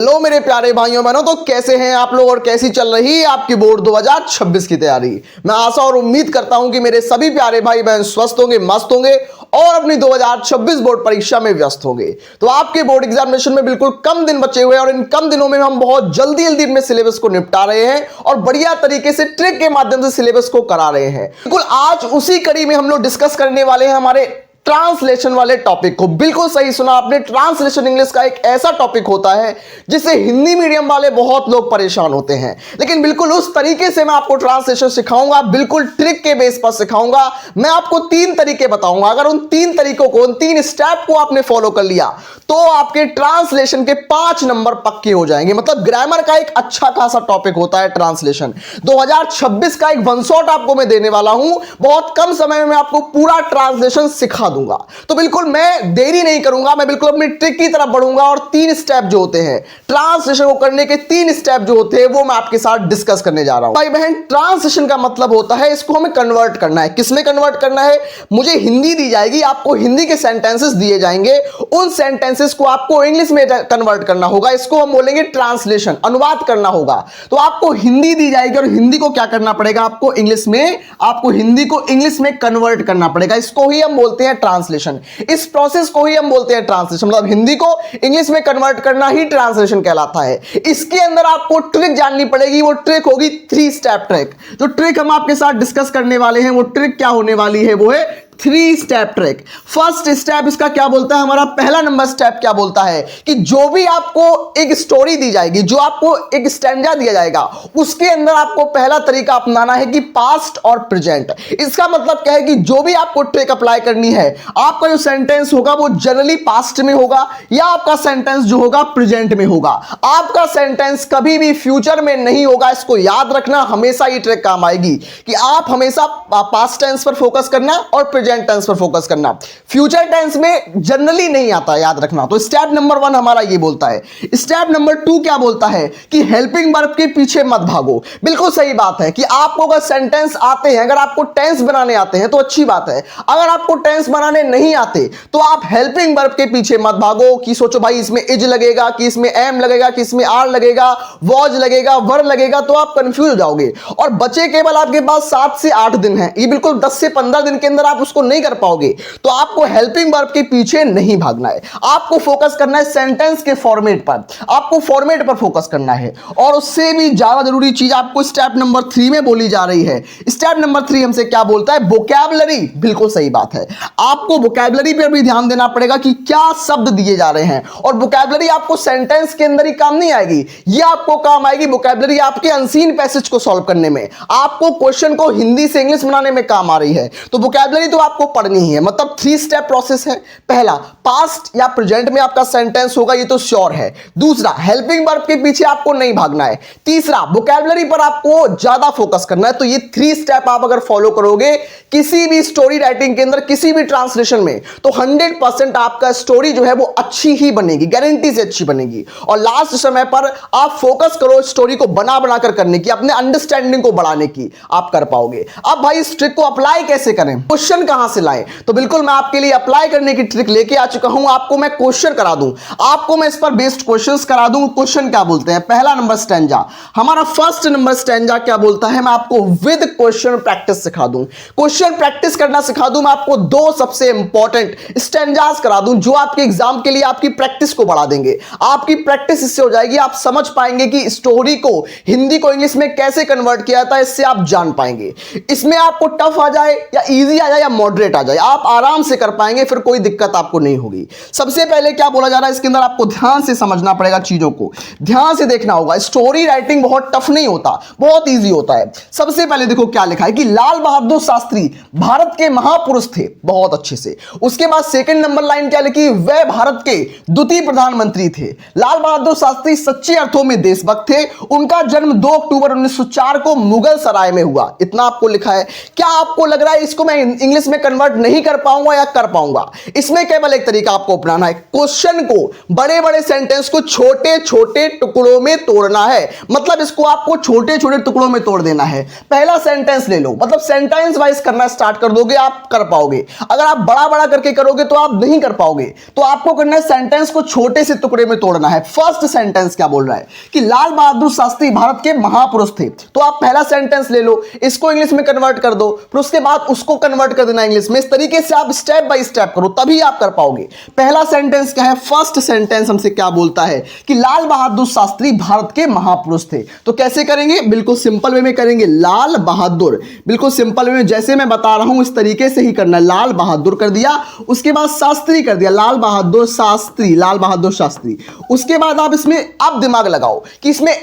Hello मेरे प्यारे भाइयों बहनों, तो कैसे हैं आप लोग और कैसी चल रही है आपकी बोर्ड 2026 की तैयारी। मैं आशा और उम्मीद करता हूं कि मेरे सभी प्यारे भाई बहन स्वस्थ होंगे, मस्त होंगे और अपनी 2026 बोर्ड परीक्षा में व्यस्त होंगे। तो आपके बोर्ड एग्जामिनेशन में बिल्कुल कम दिन बचे हुए हैं और इन कम दिनों में हम बहुत जल्दी में सिलेबस को निपटा रहे हैं और बढ़िया तरीके से ट्रिक के माध्यम से सिलेबस को करा रहे हैं। बिल्कुल आज उसी कड़ी में हम लोग डिस्कस करने वाले हैं हमारे ट्रांसलेशन वाले टॉपिक को। बिल्कुल सही सुना आपने, ट्रांसलेशन इंग्लिश का एक ऐसा टॉपिक होता है जिससे हिंदी मीडियम वाले बहुत लोग परेशान होते हैं, लेकिन बिल्कुल उस तरीके से मैं आपको ट्रांसलेशन सिखाऊंगा, बिल्कुल ट्रिक के बेस पर सिखाऊंगा। मैं आपको 3 तरीके बताऊंगा, अगर उन 3 तरीकों को, उन 3 स्टेप को आपने फॉलो कर लिया तो आपके ट्रांसलेशन के 5 नंबर पक्के हो जाएंगे। मतलब ग्रामर का एक अच्छा खासा टॉपिक होता है ट्रांसलेशन। 2026 का एक वन शॉट आपको मैं देने वाला हूं, बहुत कम समय में मैं आपको पूरा ट्रांसलेशन सिखा दूंगा। तो बिल्कुल मैं देरी नहीं करूंगा, मैं बिल्कुल अपनी ट्रिक की तरफ बढ़ूंगा और 3 स्टेप जो होते हैं ट्रांसलेशन को करने के, 3 स्टेप जो होते हैं वो मैं आपके साथ डिस्कस करने जा रहा हूं। भाई बहन, ट्रांसलेशन का मतलब होता है इसको हमें कन्वर्ट करना है। किसमें कन्वर्ट करना है? मुझे हिंदी दी जाएगी, आपको हिंदी के सेंटेंसेस दिए जाएंगे, उन सेंटेंसेस को आपको इंग्लिश में कन्वर्ट करना होगा। इसको हम बोलेंगे ट्रांसलेशन, अनुवाद करना होगा। तो आपको हिंदी दी जाएगी और हिंदी को क्या करना पड़ेगा? आपको इंग्लिश में, आपको हिंदी को इंग्लिश में कन्वर्ट करना पड़ेगा। इसको ही हम बोलते हैं ट्रांसलेशन। इस प्रोसेस को ही हम बोलते हैं ट्रांसलेशन। मतलब हिंदी को इंग्लिश में कन्वर्ट करना ही ट्रांसलेशन कहलाता है। इसके अंदर आपको ट्रिक जाननी पड़ेगी, वो ट्रिक होगी 3 स्टेप ट्रिक। जो ट्रिक हम आपके साथ डिस्कस करने वाले हैं वो ट्रिक क्या होने वाली है? वो है 3 स्टेप ट्रिक। फर्स्ट स्टेप इसका क्या बोलता है? हमारा पहला नंबर स्टेप क्या बोलता है कि जो भी आपको एक स्टोरी दी जाएगी, जो आपको एक स्टैंजा दिया जाएगा, उसके अंदर आपको पहला तरीका अपनाना है कि पास्ट और प्रेजेंट। इसका मतलब क्या है कि जो भी आपको ट्रिक अप्लाई करनी है, आपका जो सेंटेंस होगा वो जनरली पास्ट में होगा या आपका सेंटेंस जो होगा प्रेजेंट में होगा। आपका सेंटेंस कभी भी फ्यूचर में नहीं होगा। इसको याद रखना, हमेशा ये ट्रिक काम आएगी कि आप हमेशा पास्ट टेंस पर फोकस करना और प्रेजेंट टेंस पर फोकस करना। फ्यूचर टेंस में जनरली नहीं आता, याद रखना। तो स्टेप नंबर 1 हमारा ये बोलता है। स्टेप नंबर 2 क्या बोलता है कि हेल्पिंग वर्ब के पीछे मत भागो। बिल्कुल सही बात है कि आपको अगर सेंटेंस आते हैं, अगर आपको टेंस बनाने आते हैं तो अच्छी बात है। अगर आपको टेंस बनाने नहीं आते तो आप हेल्पिंग वर्ब के पीछे मत भागो कि सोचो भाई इसमें इज लगेगा, कि इसमें एम लगेगा, कि इसमें आर लगेगा, वॉज लगेगा, वर लगेगा, तो आप कंफ्यूज हो जाओगे। और बचे केवल आपके पास 7 से 8 दिन है। ये बिल्कुल 10 से 15 दिन के अंदर आप उसको नहीं कर पाओगे। तो आपको हेल्पिंग वर्ब के पीछे नहीं भागना है, आपको फोकस करना है सेंटेंस के फॉर्मेट पर। आपको फॉर्मेट पर फोकस करना है। और उससे भी ज्यादा जरूरी चीज आपको स्टेप नंबर 3 में बोली जा रही है। स्टेप नंबर 3 हमसे क्या बोलता है? वोकैबुलरी। बिल्कुल सही बात है, आपको वोकैबुलरी पर भी ध्यान देना पड़ेगा कि क्या शब्द दिए जा रहे हैं। और वोकैबुलरी आपको सेंटेंस के अंदर ही काम नहीं आएगी, यह आपको काम आएगी वोकैबुलरी आपके अनसीन पैसेज को सॉल्व करने में, आपको क्वेश्चन को हिंदी से इंग्लिश बनाने में काम आ रही है। तो वोकैबुलरी तो आपको पढ़नी ही है। मतलब 3 स्टेप प्रोसेस है। पहला, पास्ट या प्रेजेंट में आपका सेंटेंस होगा, ये तो श्योर है। दूसरा, हेल्पिंग वर्ब के पीछे आपको नहीं भागना है। तीसरा, वोकैबुलरी पर आपको ज्यादा फोकस करना है। तो ये 3 स्टेप आप अगर फॉलो करोगे किसी भी स्टोरी राइटिंग के अंदर, किसी भी ट्रांसलेशन में, तो 100% आपका स्टोरी जो है वो अच्छी ही बनेगी, गारंटी से अच्छी बनेगी। और लास्ट समय पर आप फोकस करो स्टोरी को बना बनाकर करने की, अपने अंडरस्टैंडिंग को बढ़ाने की, आप कर पाओगे। अब भाई इस ट्रिक को अप्लाई कैसे करें, क्वेश्चन कहां से लाएं? तो बिल्कुल मैं आपके लिए अप्लाई करने की ट्रिक लेके आ चुका हूं। आपको मैं क्वेश्चन करा दूं, आपको मैं इस पर बेस्ड क्वेश्चंस करा दूं। क्वेश्चन क्या बोलते हैं? पहला नंबर स्टैंजा, हमारा फर्स्ट नंबर स्टैंजा क्या बोलता है? मैं आपको विद क्वेश्चन प्रैक्टिस सिखा दूं, क्वेश्चन प्रैक्टिस करना सिखा दूं। मैं आपको 2 सबसे इंपॉर्टेंट स्टैंजास करा दूं जो आपके एग्जाम के लिए आपकी प्रैक्टिस को बढ़ा देंगे। आपकी प्रैक्टिस इससे हो जाएगी, आप समझ पाएंगे कि स्टोरी को हिंदी को इंग्लिश में कैसे कन्वर्ट किया था, इससे आप जान पाएंगे। इसमें आपको टफ आ जाए या इजी आ जाए या मॉडरेट आ जाए, आप आराम से कर पाएंगे, फिर कोई दिक्कत आपको नहीं होगी। सबसे पहले क्या बोला जा रहा है इसके अंदर, आपको ध्यान से समझना पड़ेगा, चीजों को ध्यान से देखना होगा। स्टोरी राइटिंग बहुत टफ नहीं होता, बहुत इजी होता है। सबसे पहले देखो क्या लिखा है कि लाल बहादुर शास्त्री भारत के महापुरुष थे, बहुत अच्छे से। उसके बाद सेकंड नंबर लाइन क्या लिखी? वह भारत के द्वितीय प्रधानमंत्री थे। लाल बहादुर शास्त्री सच्चे अर्थों में देशभक्त थे। उनका जन्म 2 अक्टूबर 1904 को मुगल सराय में हुआ। इतना आपको लिखा है। क्या आपको लग रहा है इसको मैं इंग्लिश में कन्वर्ट नहीं कर पाऊंगा या कर पाऊंगा? इसमें केवल एक तरीका आपको अपनाना है, क्वेश्चन को, बड़े बड़े सेंटेंस को छोटे छोटे टुकड़ों में तोड़ना है। मतलब इसको आपको छोटे छोटे टुकड़ों में तोड़ देना है। पहला सेंटेंस ले लो, मतलब सेंटेंस वाइज करना करना स्टार्ट कर दोगे आप कर पाओगे। अगर आप बड़ा बड़ा करके करोगे तो आप नहीं कर पाओगे। तो आपको करना है सेंटेंस को छोटे से टुकड़े में तोड़ना है। फर्स्ट सेंटेंस क्या बोल रहा है कि लाल बहादुर शास्त्री भारत के महापुरुष थे। तो आप पहला सेंटेंस ले लो, इसको इंग्लिश में कन्वर्ट कर दो, फिर उसके बाद उसको कन्वर्ट कर देना इंग्लिश में। इस तरीके से आप स्टेप बाय स्टेप करो, तभी आप कर पाओगे। पहला सेंटेंस क्या है, फर्स्ट सेंटेंस हमसे क्या बोलता है कि लाल बहादुर शास्त्री भारत के महापुरुष थे। तो कैसे करेंगे, बिल्कुल सिंपल वे में करेंगे। लाल बहादुर, बिल्कुल सिंपल वे में जैसे मैं बता रहा हूं इस तरीके से ही करना है। लाल बहादुर कर दिया, उसके बाद शास्त्री कर दिया, लाल बहादुर शास्त्री, लाल बहादुर शास्त्री। उसके बाद आप इसमें अब दिमाग लगाओ कि इसमें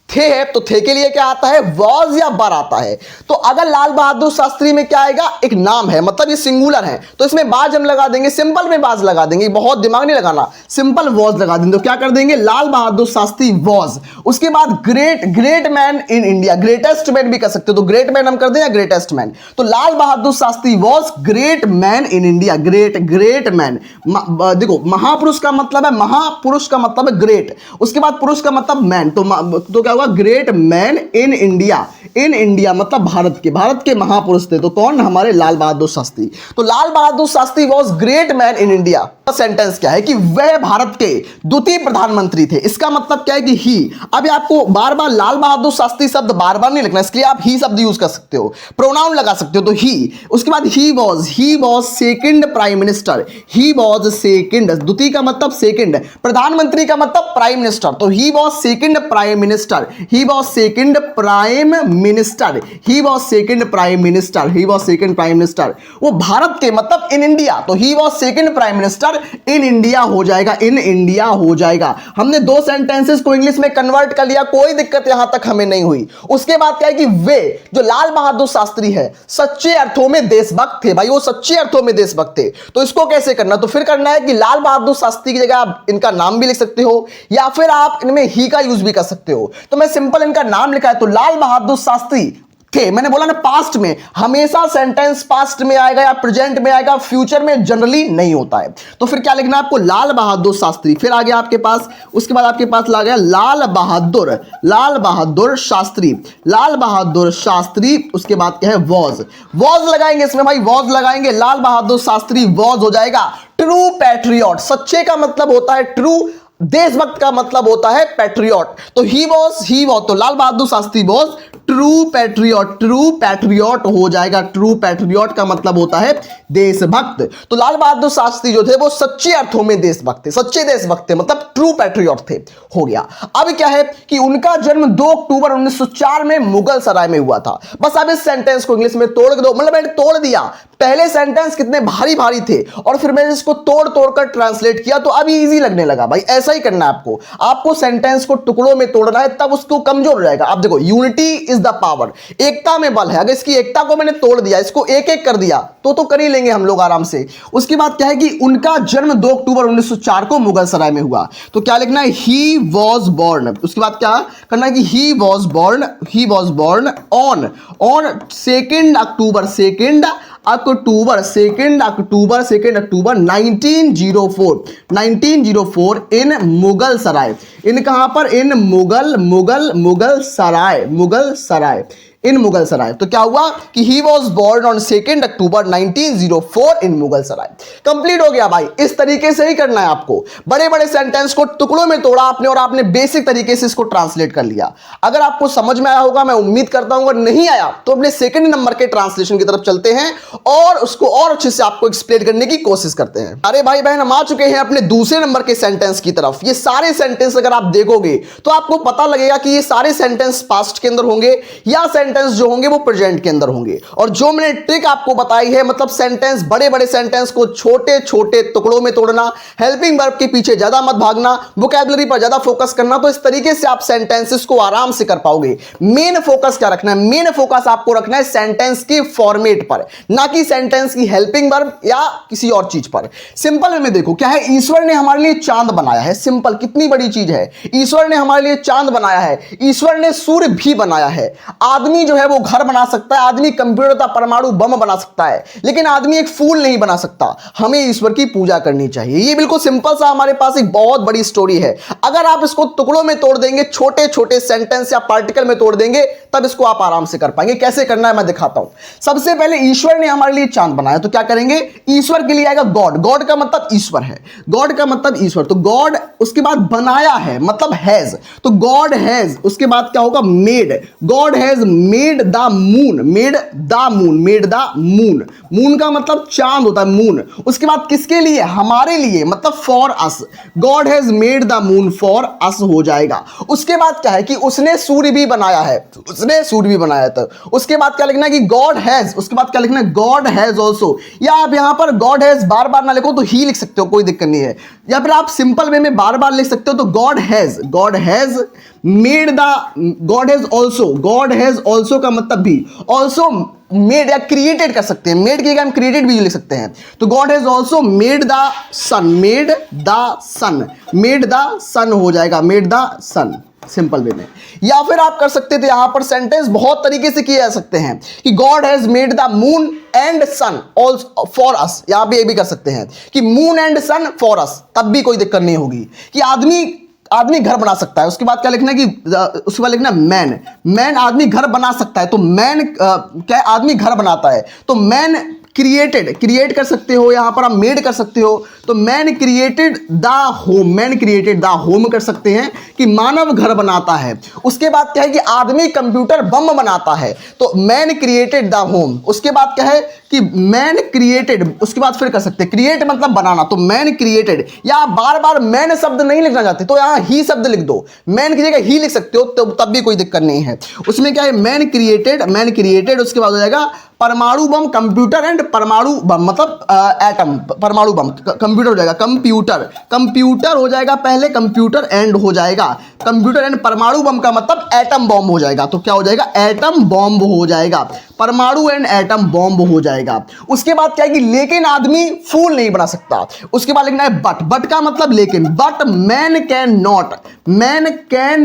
थे है तो थे के लिए क्या आता है, वॉज या बर आता है। तो अगर लाल बहादुर शास्त्री में क्या आएगा, एक नाम है, मतलब ये सिंगुलर है, तो इसमें बाज हम लगा देंगे, सिंपल में बाज लगा देंगे, बहुत दिमाग नहीं लगाना, सिंपल वॉज लगा देंगे। तो क्या कर देंगे, लाल बहादुर शास्त्री वॉज। उसके बाद great man in India, greatest man भी कर सकते हो, तो ग्रेट मैन हम कर दें या ग्रेटेस्ट मैन। तो Lal Bahadur Shastri was great man in India, great man. देखो महापुरुष का मतलब है, महापुरुष का मतलब है ग्रेट, उसके बाद पुरुष का मतलब मैन, तो क्या हुआ, great man in India. In India मतलब भारत के महापुरुष थे। तो कौन, हमारे लाल बहादुर शास्त्री। तो Lal Bahadur Shastri was great man in India. Sentence क्या है कि वह भारत के द्वितीय प्रधानमंत्री थे। इसका मतलब क्या है कि ही। अब आपको बार बार लाल बहादुर शास्त्री शब्द बार बार नहीं लिखना, इसके लिए आप ही शब्द यूज कर सकते हो, प्रोनाउन लगा सकते हो। तो ही, उसके बाद he was second prime minister, he was second, द्वितीय का मतलब सेकंड, प्रधानमंत्री का मतलब प्राइम मिनिस्टर। तो he was second prime minister, he was second prime minister, he was second prime minister, he was second prime minister. वो भारत के मतलब इन इंडिया, तो he was second prime minister in India हो जाएगा, in India हो जाएगा। हमने दो सेंटेंसेस को इंग्लिश में कन्वर्ट कर लिया, कोई दिक्कत यहां तक हमें नहीं हुई। उसके बाद क्या है कि वे जो लाल बहादुर शास्त्री है सच्चे अर्थों में देशभक्त थे। भाई वो सच्चे अर्थों में देशभक्त थे। तो इसको कैसे करना, तो फिर करना है कि लाल बहादुर शास्त्री की जगह आप इनका नाम भी लिख सकते हो, या फिर आप इनमें ही का यूज भी कर सकते हो। तो मैं सिंपल इनका नाम लिखा है, तो लाल बहादुर शास्त्री थे। मैंने बोला ना पास्ट में, हमेशा सेंटेंस पास्ट में आएगा या प्रेजेंट में आएगा, फ्यूचर में जनरली नहीं होता है। तो फिर क्या लिखना है आपको, लाल बहादुर शास्त्री। फिर आ गया आपके पास, उसके बाद आपके पास ला गया लाल बहादुर शास्त्री, लाल बहादुर शास्त्री। उसके बाद क्या है, वॉज लगाएंगे इसमें, भाई वॉज लगाएंगे, लाल बहादुर शास्त्री वॉज हो जाएगा ट्रू पैट्रियट। सच्चे का मतलब होता है ट्रू, देशभक्त का मतलब होता है पैट्रियट। तो ही वॉज, तो Lal Bahadur Shastri was true patriot हो जाएगा। ट्रू पैट्रियट का मतलब होता है देशभक्त। तो लाल बहादुर शास्त्री जो थे वो सच्चे अर्थों में देशभक्त थे, सच्चे देशभक्त थे, मतलब ट्रू पैट्रियट थे, हो गया। अब क्या है कि उनका जन्म 2 अक्टूबर 1904 में मुगल सराय में हुआ था। बस अब इस सेंटेंस को इंग्लिश में तोड़ दो, मतलब मैंने तोड़ दिया। पहले सेंटेंस कितने भारी भारी थे और फिर मैंने इसको तोड़ कर ट्रांसलेट किया, तो अभी इजी लगने लगा। भाई ऐसा ही करना है आपको सेंटेंस को टुकड़ों में तोड़ना है, तब उसको कमजोर हो जाएगा। आप देखो, यूनिटी इज द पावर, एकता में बल है। अगर इसकी एकता को मैंने तोड़ दिया, इसको एक एक कर दिया, तो कर ही लेंगे हम लोग आराम से। उसके बाद क्या है कि उनका जन्म 2 अक्टूबर 1904 को मुगल सराय में हुआ। तो क्या लिखना है, ही वॉज बॉर्न। उसके बाद क्या करना है कि ही वॉज बॉर्न ऑन 2 अक्टूबर 1904 इन मुगल सराय। इन कहां पर, इन मुगल सराय। तो क्या हुआ कि he was born on 2 October 1904 in Mughal Sarai. Complete हो गया भाई। इस तरीके से ही करना है आपको। बड़े बड़े सेंटेंस को टुकड़ों में तोड़ा आपने और आपने बेसिक तरीके से इसको ट्रांसलेट कर लिया। अगर आपको समझ में आया होगा, मैं उम्मीद करता हूं। अगर नहीं आया तो अपने सेकंड नंबर के ट्रांसलेशन की तरफ चलते हैं और उसको और अच्छे से आपको एक्सप्लेन करने की कोशिश करते हैं। अरे भाई बहन, हम आ चुके हैं अपने दूसरे नंबर के सेंटेंस की तरफ। ये सारे सेंटेंस अगर आप देखोगे तो आपको पता लगेगा कि ये सारे सेंटेंस पास्ट के अंदर होंगे या जो होंगे वो प्रेजेंट के अंदर होंगे। और जो मैंने ट्रिक आपको बताई है, मतलब सेंटेंस, बड़े बड़े सेंटेंस को छोटे छोटे टुकड़ों में तोड़ना, हेल्पिंग वर्ब के पीछे ज्यादा मत भागना, वोकैबुलरी पर ज्यादा फोकस करना, तो इस तरीके से आप सेंटेंसेस को आराम से कर पाओगे। मेन फोकस क्या रखना है, मेन फोकस आपको रखना है सेंटेंस के फॉर्मेट पर, ना कि सेंटेंस की हेल्पिंग वर्ब या किसी और चीज पर। सिंपल में देखो क्या है, ईश्वर ने हमारे लिए चांद बनाया है। सिंपल, कितनी बड़ी चीज है, ईश्वर ने हमारे लिए चांद बनाया है, ईश्वर ने सूर्य भी बनाया है। आदमी जो है वो घर बना सकता है, आदमी कंप्यूटर तथा परमाणु बम बना सकता है, लेकिन आदमी एक फूल नहीं बना सकता। हमें ईश्वर की पूजा करनी चाहिए। ये बिल्कुल सिंपल सा हमारे पास एक बहुत बड़ी स्टोरी है। अगर आप इसको टुकड़ों में तोड़ देंगे, छोटे छोटे सेंटेंस या पार्टिकल में तोड़ देंगे, तब इसको आप आराम से कर पाएंगे। कैसे करना है मैं दिखाता हूं। सबसे पहले ईश्वर ने हमारे लिए चांद बनाया, तो क्या करेंगे, ईश्वर के लिए आएगा गॉड। गॉड का मतलब ईश्वर है, गॉड का मतलब ईश्वर, तो गॉड, उसके बाद बनाया है मतलब हैज, तो गॉड हैज, उसके बाद क्या होगा, made. God has made the moon, made the moon, made the moon. Moon का मतलब चांद होता है, मून। उसके बाद किसके लिए, हमारे लिए, मतलब for us. God has made the moon for us हो जाएगा। उसके बाद क्या है कि उसने सूर्य भी बनाया है, उसने सूर्य भी बनाया था। उसके बाद क्या लिखना है कि गॉड हैज, उसके बाद क्या लिखना है, गॉड हैज ऑल्सो, या आप यहां पर गॉड हैज बार बार ना लिखो तो ही लिख सकते हो, कोई दिक्कत नहीं है, या फिर आप सिंपल वे में बार बार लिख सकते हो। तो God has made the, God has also, God has also का मतलब भी, ऑल्सो मेड या क्रिएटेड कर सकते हैं, मेड की जगह हम क्रिएटेड भी लिख सकते हैं। तो God has also made the sun, made the sun, made the sun हो जाएगा, made the sun simple way में। या फिर आप कर सकते थे, यहां पर सेंटेंस बहुत तरीके से किए जा सकते हैं कि God has made the moon and sun also for us. यहां पे ये भी कर सकते हैं कि moon and sun for us, तब भी कोई दिक्कत नहीं होगी। कि आदमी घर बना सकता है। उसके बाद क्या लिखना है कि उसके बाद लिखना मैन आदमी घर बना सकता है। तो मैन क्या, आदमी घर बनाता है, तो मैन क्रिएट कर सकते हो, यहां पर आप मेड कर सकते हो। तो man created the home, man created the home कर सकते हैं कि मानव घर बनाता है। उसके बाद क्या है कि आदमी कंप्यूटर बम बनाता है, तो मैन क्रिएटेड द होम। उसके बाद क्या है कि मैन क्रिएटेड, उसके बाद फिर कर सकते हैं, क्रिएट मतलब बनाना, तो मैन क्रिएटेड। या आप बार बार मैन शब्द नहीं लिखना चाहते तो यहां ही शब्द लिख दो, मैन की जगह ही लिख सकते हो, तब भी कोई दिक्कत नहीं है। उसमें क्या है, मैन क्रिएटेड, उसके बाद हो जाएगा परमाणु बम, कंप्यूटर एंड परमाणु बम मतलब एटम, परमाणु बम, कंप्यूटर हो जाएगा, कंप्यूटर हो जाएगा पहले, कंप्यूटर एंड हो जाएगा, कंप्यूटर एंड परमाणु बम का मतलब एटम बॉम्ब हो जाएगा। तो क्या हो जाएगा, एटम बॉम्ब हो जाएगा, परमाणु एंड एटम बॉम्ब हो जाएगा। उसके बाद क्या है कि लेकिन आदमी फूल नहीं बना सकता। उसके बाद लिखना है बट का मतलब लेकिन, बट मैन कैन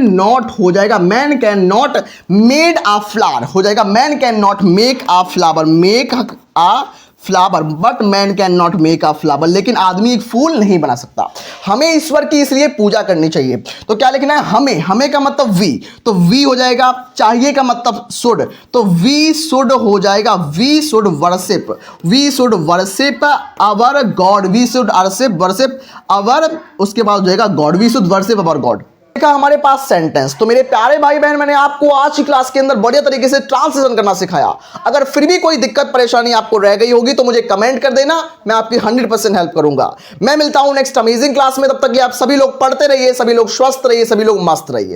नॉट हो जाएगा, man can not made a flower हो जाएगा, man can not make a flower, make a flower, but man can not make a flower, लेकिन आदमी एक फूल नहीं बना सकता। हमें ईश्वर की इसलिए पूजा करनी चाहिए। तो क्या लिखना है, हमें का मतलब वी, तो वी हो जाएगा, चाहिए का मतलब शुड, तो वी शुड हो जाएगा, we should worship our God, we should worship our, उसके बाद हो जाएगा God, we should worship our God. हमारे पास सेंटेंस। तो मेरे प्यारे भाई बहन, मैंने आपको आज की क्लास के अंदर बढ़िया तरीके से ट्रांसलेशन करना सिखाया। अगर फिर भी कोई दिक्कत परेशानी आपको रह गई होगी तो मुझे कमेंट कर देना, मैं आपकी 100% हेल्प करूंगा। मैं मिलता हूं नेक्स्ट अमेजिंग क्लास में, तब तक आप सभी लोग पढ़ते रहिए, सभी लोग स्वस्थ रहिए, सभी लोग मस्त रहिए।